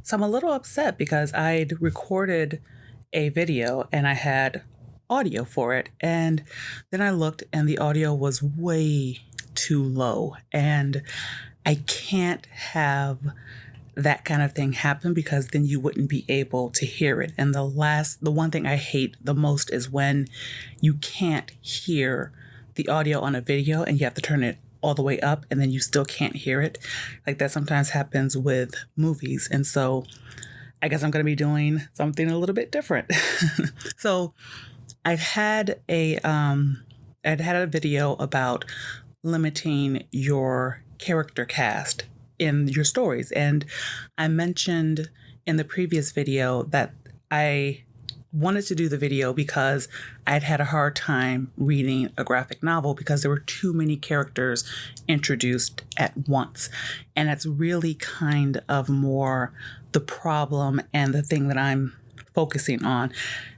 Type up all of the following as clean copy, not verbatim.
So I'm a little upset because I'd recorded a video and I had audio for it. And then I looked and the audio was way too low. And I can't have that kind of thing happen because then you wouldn't be able to hear it. And the one thing I hate the most is when you can't hear the audio on a video and you have to turn it all the way up and then you still can't hear it. Like that sometimes happens with movies. And so I guess I'm going to be doing something a little bit different. So I'd had a video about limiting your character cast in your stories. And I mentioned in the previous video that I wanted to do the video because I'd had a hard time reading a graphic novel because there were too many characters introduced at once. And that's really kind of more the problem and the thing that I'm focusing on.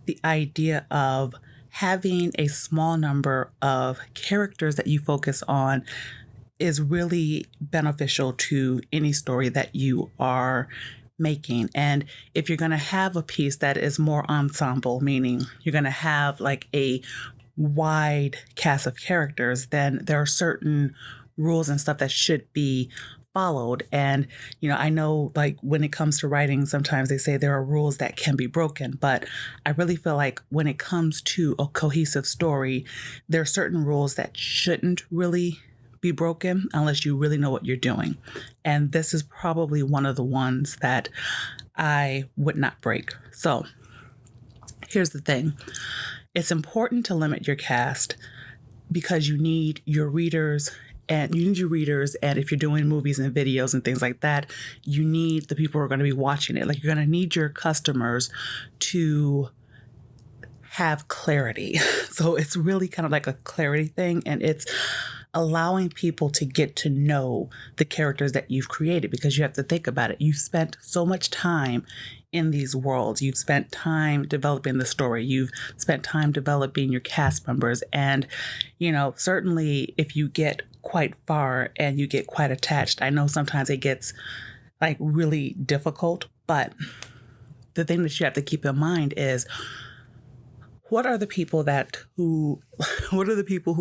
The idea of having a small number of characters that you focus on is really beneficial to any story that you are making. And if you're going to have a piece that is more ensemble, meaning you're going to have like a wide cast of characters, then there are certain rules and stuff that should be followed. And, I know like when it comes to writing, sometimes they say there are rules that can be broken, but I really feel like when it comes to a cohesive story, there are certain rules that shouldn't really be broken unless you really know what you're doing. And this is probably one of the ones that I would not break. So here's the thing. It's important to limit your cast because you need your readers. And if you're doing movies and videos and things like that, you need the people who are going to be watching it. Like you're going to need your customers to have clarity. So it's really kind of like a clarity thing. And it's allowing people to get to know the characters that you've created, because you have to think about it. You've spent so much time in these worlds. You've spent time developing the story. You've spent time developing your cast members. And, certainly if you get quite far and you get quite attached, I know sometimes it gets like really difficult, but the thing that you have to keep in mind is what are the people who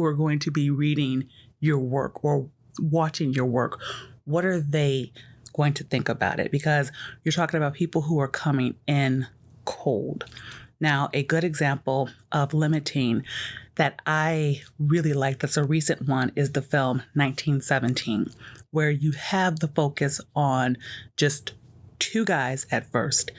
are going to be reading your work or watching your work? What are they going to think about it? Because you're talking about people who are coming in cold. Now, a good example of limiting that I really like, that's a recent one, is the film 1917, where you have the focus on just two guys at first.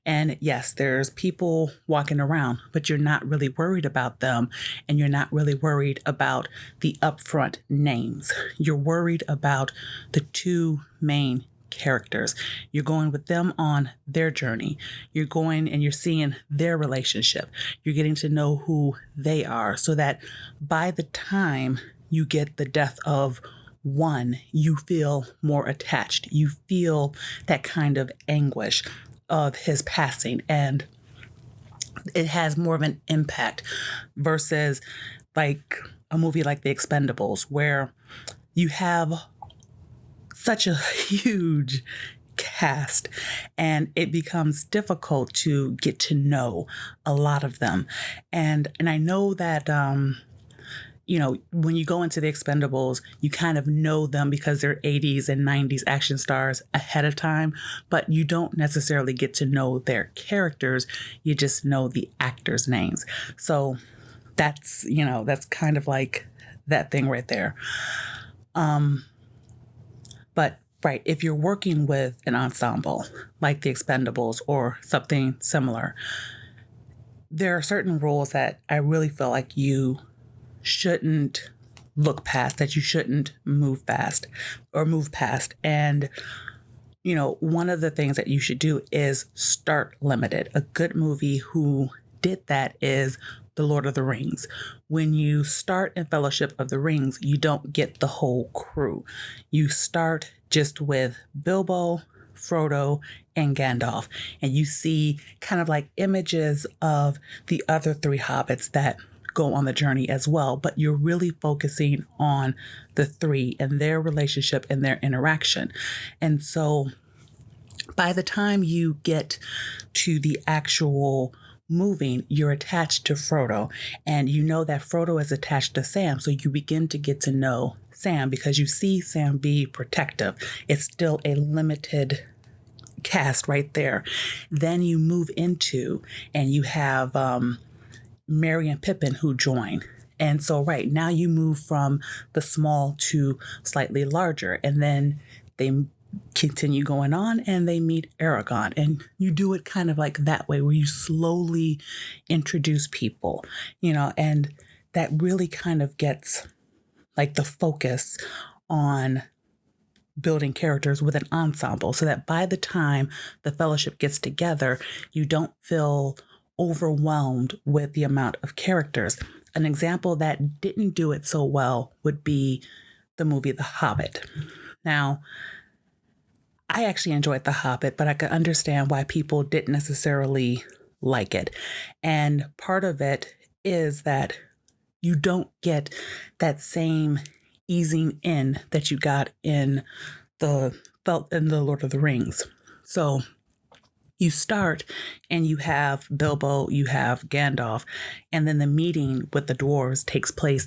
And yes, there's people walking around, but you're not really worried about them. And you're not really worried about the upfront names. You're worried about the two main characters. You're going with them on their journey. You're going and you're seeing their relationship. You're getting to know who they are so that by the time you get the death of one, you feel more attached. You feel that kind of anguish of his passing, and it has more of an impact versus like a movie like The Expendables, where you have such a huge cast and it becomes difficult to get to know a lot of them. And I know that when you go into The Expendables, you kind of know them because they're 80s and 90s action stars ahead of time, but you don't necessarily get to know their characters. You just know the actors' names. So that's kind of like that thing right there. But right, if you're working with an ensemble like The Expendables or something similar, there are certain rules that I really feel like you shouldn't look past, that you shouldn't move past. And, one of the things that you should do is start limited. A good movie who did that is The Lord of the Rings. When you start in Fellowship of the Rings, you don't get the whole crew. You start just with Bilbo, Frodo, and Gandalf, and you see kind of like images of the other three hobbits that go on the journey as well, but you're really focusing on the three and their relationship and their interaction. And so By the time you get to the actual moving, you're attached to Frodo, and you know that Frodo is attached to Sam. So you begin to get to know Sam because you see Sam be protective. It's still a limited cast right there. Then you move into, and you have Merry and Pippin who join. And so right now you move from the small to slightly larger, and then they continue going on and they meet Aragon, and you do it kind of like that way where you slowly introduce people, and that really kind of gets like the focus on building characters with an ensemble, so that by the time the fellowship gets together, you don't feel overwhelmed with the amount of characters. An example that didn't do it so well would be the movie The Hobbit. Now, I actually enjoyed The Hobbit, but I could understand why people didn't necessarily like it. And part of it is that you don't get that same easing in that you got in the Lord of the Rings. So you start and you have Bilbo, you have Gandalf, and then the meeting with the dwarves takes place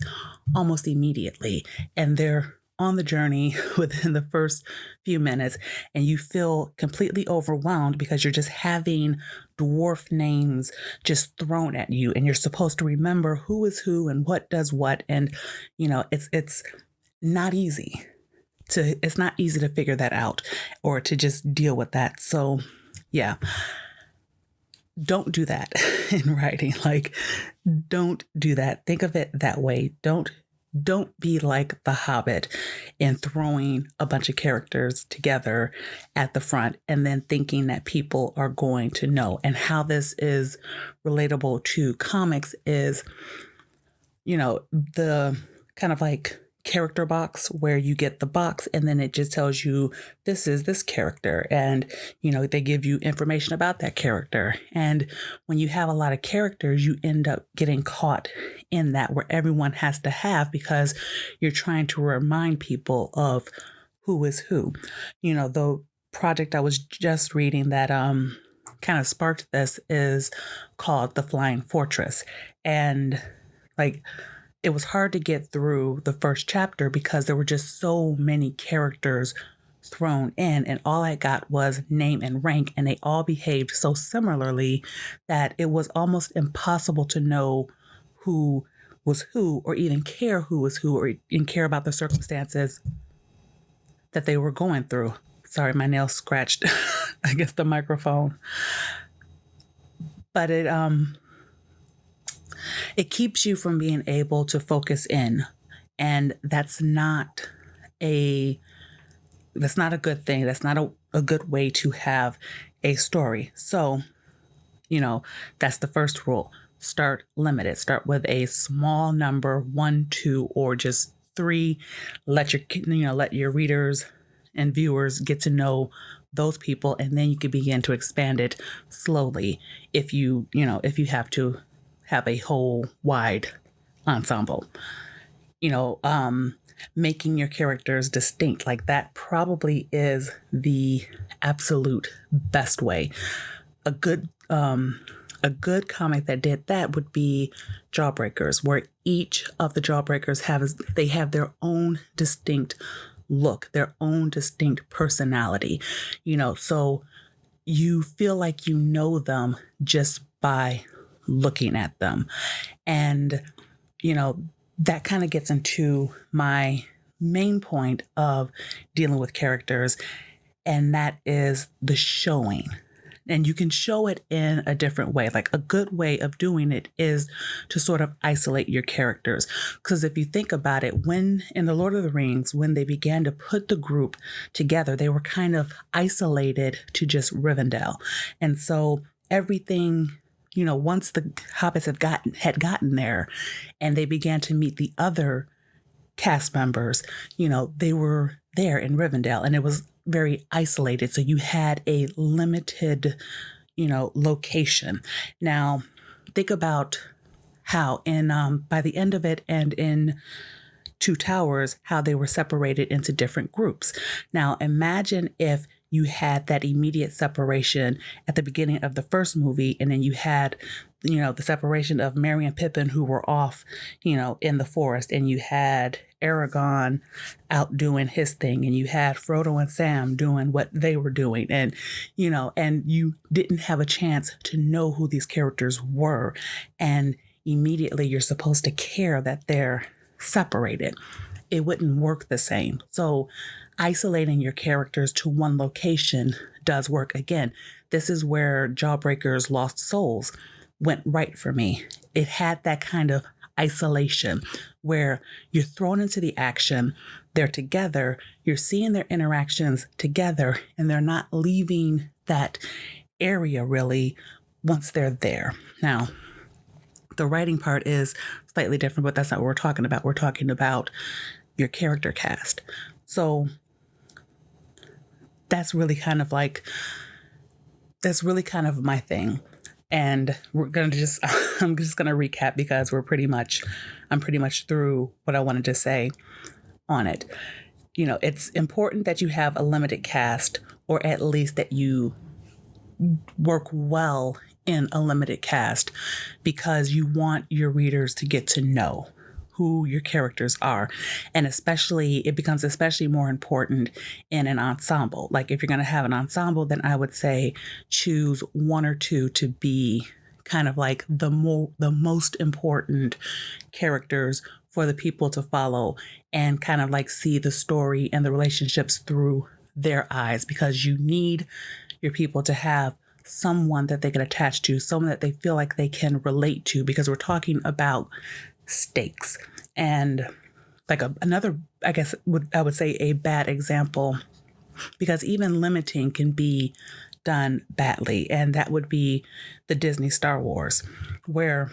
almost immediately. And they're on the journey within the first few minutes, and you feel completely overwhelmed because you're just having dwarf names just thrown at you, and you're supposed to remember who is who and what does what. And, it's not easy to figure that out or to just deal with that. So yeah, don't do that in writing. Like, don't do that. Think of it that way. Don't be like The Hobbit in throwing a bunch of characters together at the front and then thinking that people are going to know. And how this is relatable to comics is, the kind of like character box where you get the box and then it just tells you this is this character, and they give you information about that character. And when you have a lot of characters, you end up getting caught in that where everyone has to have, because you're trying to remind people of who is who. The project I was just reading that kind of sparked this is called The Flying Fortress, and like, it was hard to get through the first chapter because there were just so many characters thrown in, and all I got was name and rank, and they all behaved so similarly that it was almost impossible to know who was who, or even care who was who, or even care about the circumstances that they were going through. Sorry, my nail scratched against the microphone. But it keeps you from being able to focus in. And that's not a good thing. That's not a good way to have a story. So, that's the first rule. Start limited. Start with a small number, 1, 2, or just 3. Let your readers and viewers get to know those people, and then you can begin to expand it slowly if you have to have a whole wide ensemble. Making your characters distinct, like that probably is the absolute best way. A good comic that did that would be Jawbreakers, where each of the Jawbreakers have their own distinct look, their own distinct personality, so you feel like you know them just by looking at them. And, that kind of gets into my main point of dealing with characters, and that is the showing. And you can show it in a different way. Like, a good way of doing it is to sort of isolate your characters. Because if you think about it, when in The Lord of the Rings, when they began to put the group together, they were kind of isolated to just Rivendell. And so everything, once the hobbits had gotten there and they began to meet the other cast members, they were there in Rivendell, and it was very isolated. So you had a limited, location. Now, think about how by the end of it and in Two Towers, how they were separated into different groups. Now, imagine if you had that immediate separation at the beginning of the first movie, and then you had, the separation of Merry and Pippin, who were off, in the forest, and you had Aragorn out doing his thing, and you had Frodo and Sam doing what they were doing, and and you didn't have a chance to know who these characters were, and immediately you're supposed to care that they're separated. It wouldn't work the same. So isolating your characters to one location does work. Again, this is where Jawbreaker's Lost Souls went right for me. It had that kind of isolation where you're thrown into the action, they're together, you're seeing their interactions together, and they're not leaving that area really once they're there. Now, the writing part is slightly different, but that's not what we're talking about. We're talking about your character cast. So that's really kind of my thing. And I'm just gonna recap because I'm pretty much through what I wanted to say on it. It's important that you have a limited cast, or at least that you work well in a limited cast, because you want your readers to get to know who your characters are. And it becomes especially more important in an ensemble. Like if you're going to have an ensemble, then I would say choose one or two to be kind of like the most important characters for the people to follow, and kind of like see the story and the relationships through their eyes, because you need your people to have someone that they can attach to, someone that they feel like they can relate to, because we're talking about stakes. And like another, I guess I would say a bad example, because even limiting can be done badly, and that would be the Disney Star Wars, where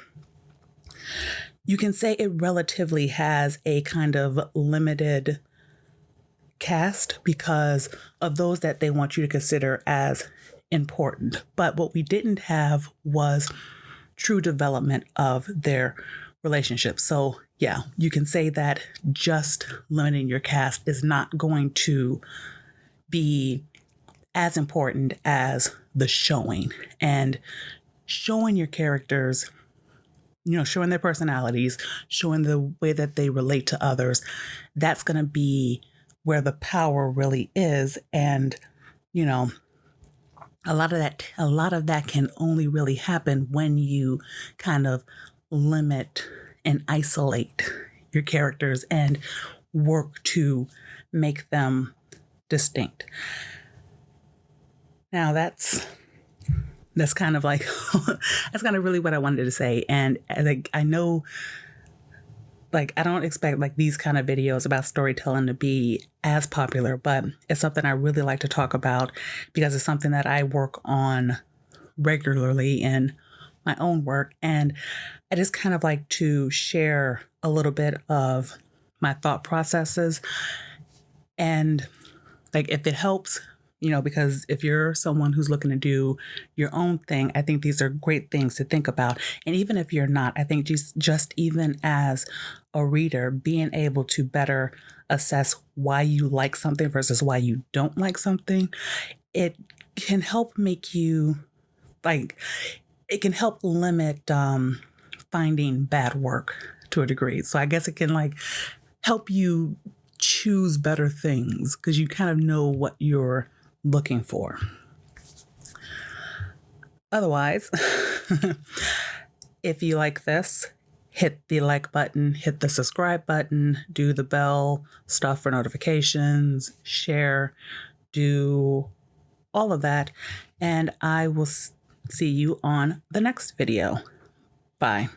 you can say it relatively has a kind of limited cast because of those that they want you to consider as important. But what we didn't have was true development of their relationship. So yeah, you can say that just limiting your cast is not going to be as important as the showing, and showing your characters, showing their personalities, showing the way that they relate to others. That's going to be where the power really is. And, a lot of that can only really happen when you kind of limit and isolate your characters and work to make them distinct. Now that's kind of like that's kind of really what I wanted to say. And I know, I don't expect these kind of videos about storytelling to be as popular, but it's something I really like to talk about because it's something that I work on regularly in my own work. And I just kind of like to share a little bit of my thought processes. And if it helps, because if you're someone who's looking to do your own thing, I think these are great things to think about. And even if you're not, I think just even as a reader, being able to better assess why you like something versus why you don't like something, it can help make you it can help limit finding bad work to a degree. So I guess it can help you choose better things because you kind of know what you're looking for. Otherwise, if you like this, hit the like button, hit the subscribe button, do the bell stuff for notifications, share, do all of that. And I will see you on the next video. Bye.